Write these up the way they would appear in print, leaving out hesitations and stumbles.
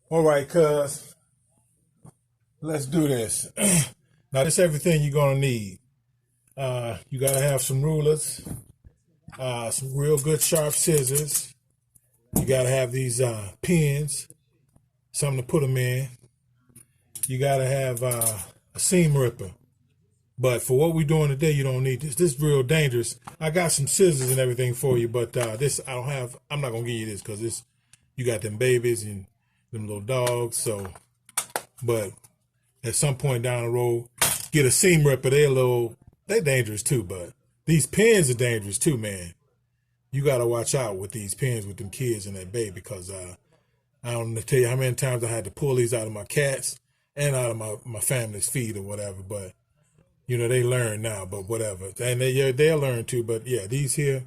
All right, cuz, let's do this. Now, this is everything you're gonna need. You gotta have some rulers, some real good sharp scissors. You gotta have these pins, something to put them in. You gotta have a seam ripper. But for what we're doing today, you don't need this. This is real dangerous. I got some scissors and everything for you, but this I don't have. I'm not gonna give you this because this you got them babies and them little dogs. So, but at some point down the road, get a seam ripper. They're dangerous too, but these pins are dangerous too, man. You gotta watch out with these pins with them kids and that baby because I don't know tell you how many times I had to pull these out of my cats and out of my family's feed or whatever. But they learn now, but whatever. And they'll learn too. But yeah, these here,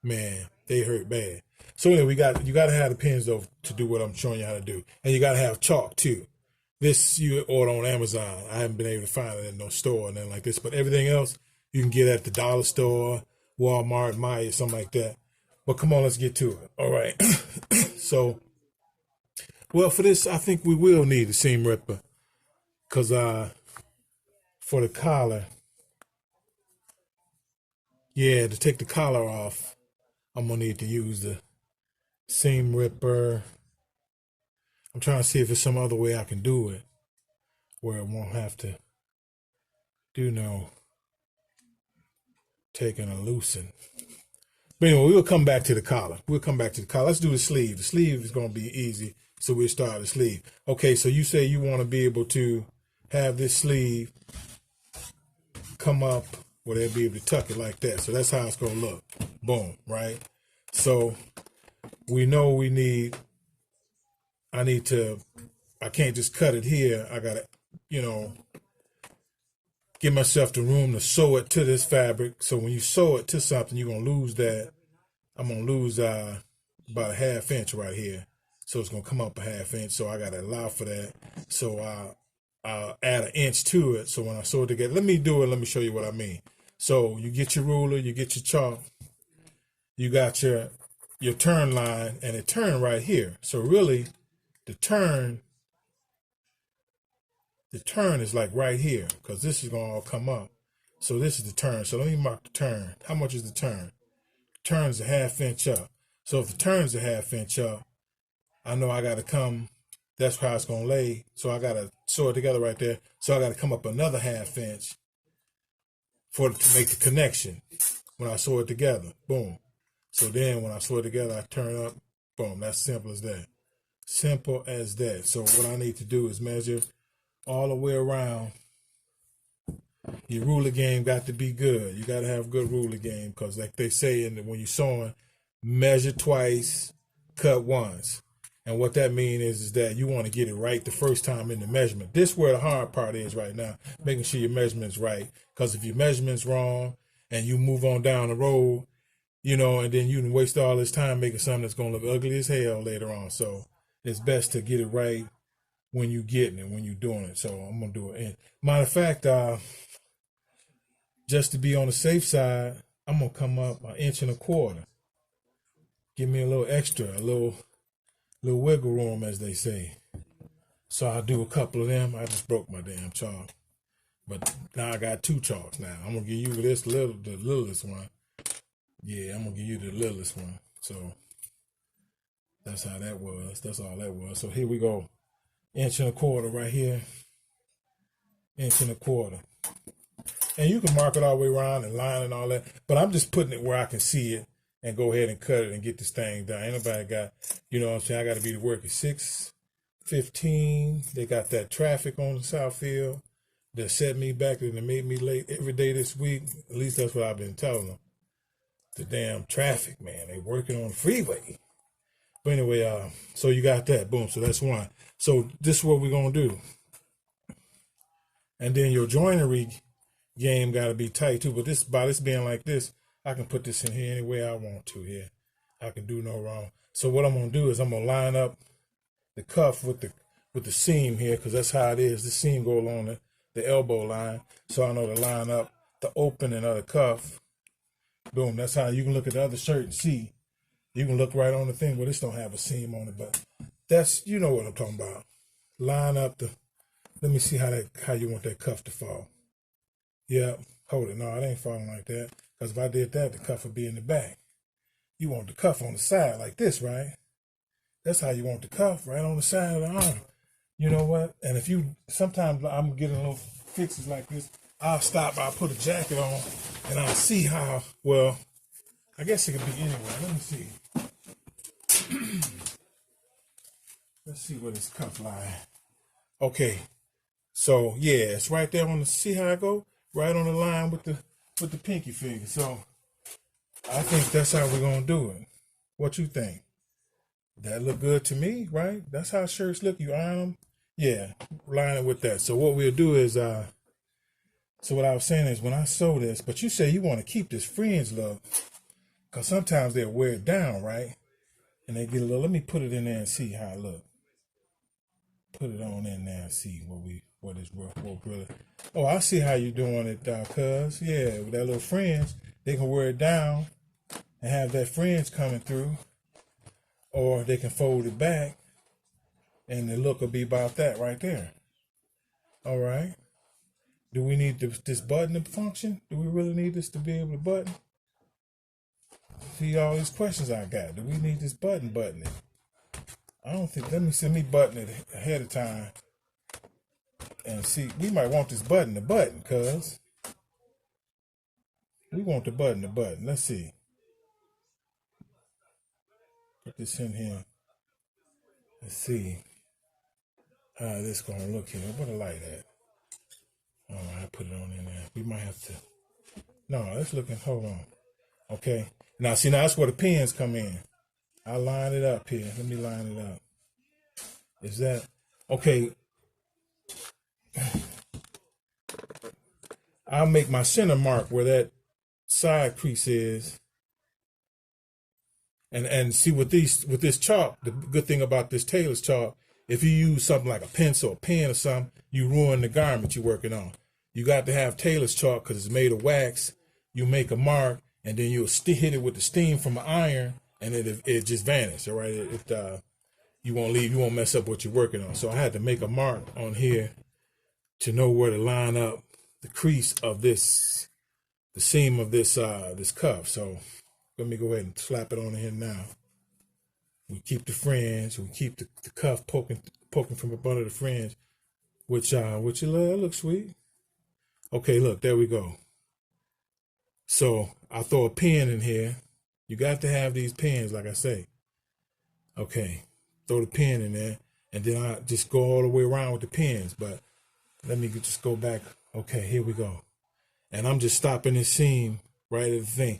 man, they hurt bad. So anyway, you gotta have the pins though to do what I'm showing you how to do, and you gotta have chalk too. This you order on Amazon. I haven't been able to find it in no store or nothing like this, but everything else you can get at the dollar store, Walmart, Meijer, something like that. But come on, let's get to it. All right. So, well, for this, I think we will need a seam ripper because for the collar, yeah, to take the collar off, I'm gonna need to use the seam ripper. I'm trying to see if there's some other way I can do it where it won't have to do no taking a loosen. But anyway, we'll come back to the collar. Let's do the sleeve. The sleeve is going to be easy, so we'll start the sleeve. Okay, so you say you want to be able to have this sleeve come up where they'll be able to tuck it like that. So that's how it's going to look. Boom, right? So we know I can't just cut it here. I got to, give myself the room to sew it to this fabric. So when you sew it to something, you're going to lose that. I'm going to lose about a half inch right here. So it's going to come up a half inch. So I got to allow for that. So I'll add an inch to it. So when I sew it together, let me show you what I mean. So you get your ruler, you get your chalk, you got your turn line, and it turn right here. So really the turn is like right here because this is going to all come up. So this is the turn. So let me mark the turn. How much is the turn? Turn's a half inch up. So if the turn's a half inch up, I know I got to come, that's how it's going to lay. So I got to sew it together right there. So I got to come up another half inch to make the connection when I sew it together. Boom. So then when I sew it together, I turn up. Boom. That's simple as that. Simple as that. So what I need to do is measure all the way around. Your ruler game got to be good. You got to have good ruler game because like they say when you're sewing, measure twice, cut once. And what that means is that you want to get it right the first time in the measurement. This is where the hard part is right now, making sure your measurement's right. Because if your measurement's wrong and you move on down the road, and then you can waste all this time making something that's going to look ugly as hell later on. So it's best to get it right when you're getting it, when you're doing it. So I'm going to do it. And matter of fact, just to be on the safe side, I'm going to come up an inch and a quarter. Give me a little extra, a little wiggle room, as they say. So I'll do a couple of them. I just broke my damn chalk. But now I got two chalks now. I'm going to give you the littlest one. Yeah, I'm going to give you the littlest one. So that's how that was. That's all that was. So here we go. Inch and a quarter right here. Inch and a quarter. And you can mark it all the way around and line and all that. But I'm just putting it where I can see it and go ahead and cut it and get this thing done. Ain't nobody got, what I'm saying? I got to be to work at 6:15. They got that traffic on the Southfield that set me back and made me late every day this week. At least that's what I've been telling them. The damn traffic, man. They working on the freeway. But anyway, so you got that. Boom. So that's one. So this is what we're going to do. And then your joinery game got to be tight too. But by this being like this, I can put this in here any way I want to here. I can do no wrong. So what I'm going to do is I'm going to line up the cuff with the seam here because that's how it is. The seam go along the elbow line. So I know to line up the opening of the cuff. Boom. That's how you can look at the other shirt and see. You can look right on the thing. Well, this don't have a seam on it, but That's, you know what I'm talking about. Line up the, let me see how you want that cuff to fall. Yep, hold it. No, it ain't falling like that. Because if I did that, the cuff would be in the back. You want the cuff on the side like this, right? That's how you want the cuff, right on the side of the arm. You know what? And if you, sometimes I'm getting a little fixes like this, I'll stop, I'll put a jacket on, and I'll see how, well, I guess it could be anywhere. Let me see. Let's see where this cuff lie. Okay, so yeah, it's right there on the, see how I go? Right on the line with the pinky finger. So I think that's how we're gonna do it. What you think? That look good to me, right? That's how shirts look. You iron them. Yeah, line it with that. So what we'll do is, so what I was saying is when I sew this, but you say you want to keep this fringe look, because sometimes they'll wear it down, right? And they get a little, let me put it in there and see how it look. Put it on in there and see what is rough work really. Oh, I see how you doing it, cuz. Yeah, with that little fringe, they can wear it down and have that fringe coming through. Or they can fold it back and the look will be about that right there. All right. Do we need this button to function? Do we really need this to be able to button? See all these questions I got. Do we need this buttoning? I don't think, let me button it ahead of time and see. We might want this button to button, cuz. We want the button to button. Let's see. Put this in here. Let's see how this gonna look here. What a light at. All right, I put it on in there. We might have to. No, it's looking. Hold on. Okay. Now, see, now that's where the pins come in. I line it up here. Let me line it up. Is that okay? I'll make my center mark where that side crease is. And see with this chalk, the good thing about this tailor's chalk, if you use something like a pencil, a pen or something, you ruin the garment you're working on. You got to have tailor's chalk because it's made of wax. You make a mark and then you'll hit it with the steam from an iron and it just vanishes, all right? You won't mess up what you're working on. So I had to make a mark on here to know where to line up the crease of this, the seam of this cuff. So let me go ahead and slap it on here now. We keep the fringe. We keep the cuff poking from the butt of the fringe, which looks sweet. Okay, look, there we go. So I'll throw a pin in here. You got to have these pins, like I say. Okay, throw the pin in there, and then I just go all the way around with the pins. But let me just go back. Okay, here we go. And I'm just stopping this seam right at the thing.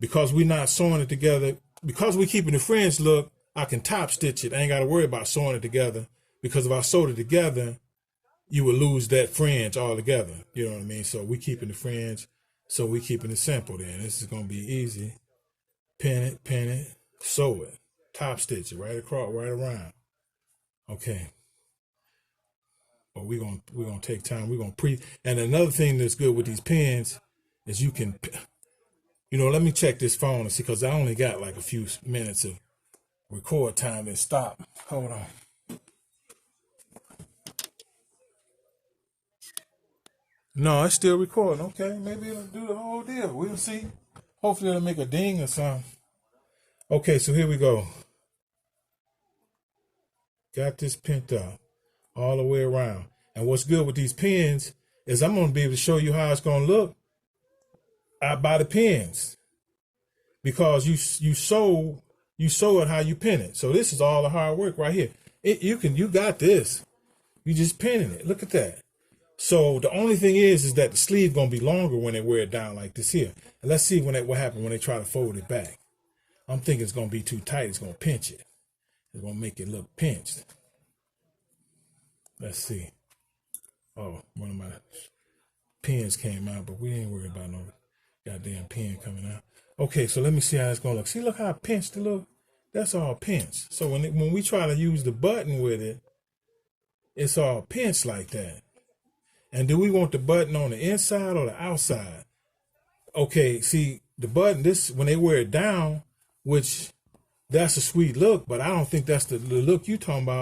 Because we're not sewing it together, because we're keeping the fringe look, I can top stitch it. I ain't got to worry about sewing it together. Because if I sewed it together, you would lose that fringe altogether. You know what I mean? So we keeping the fringe, so we keeping it simple then. This is going to be easy. Pin it, sew it, top stitch it right across, right around. Okay. But we're gonna take time. We're gonna and another thing that's good with these pins is you can, let me check this phone and see, because I only got like a few minutes of record time and stop. Hold on. No, it's still recording. Okay, maybe it'll do the whole deal. We'll see. Hopefully it'll make a ding or something. Okay, so here we go. Got this pinned up all the way around. And what's good with these pins is I'm going to be able to show you how it's going to look by the pins. Because you sew it how you pin it. So this is all the hard work right here. You got this. You just pinning it. Look at that. So the only thing is that the sleeve gonna be longer when they wear it down like this here. And let's see what happens when they try to fold it back. I'm thinking it's gonna be too tight. It's gonna pinch it. It's gonna make it look pinched. Let's see. Oh, one of my pins came out, but we ain't worried about no goddamn pin coming out. Okay, so let me see how it's gonna look. See, look how pinched it look. That's all pinched. So when we try to use the button with it, it's all pinched like that. And do we want the button on the inside or the outside? Okay, see, the button, when they wear it down, which that's a sweet look, but I don't think that's the look you talking about.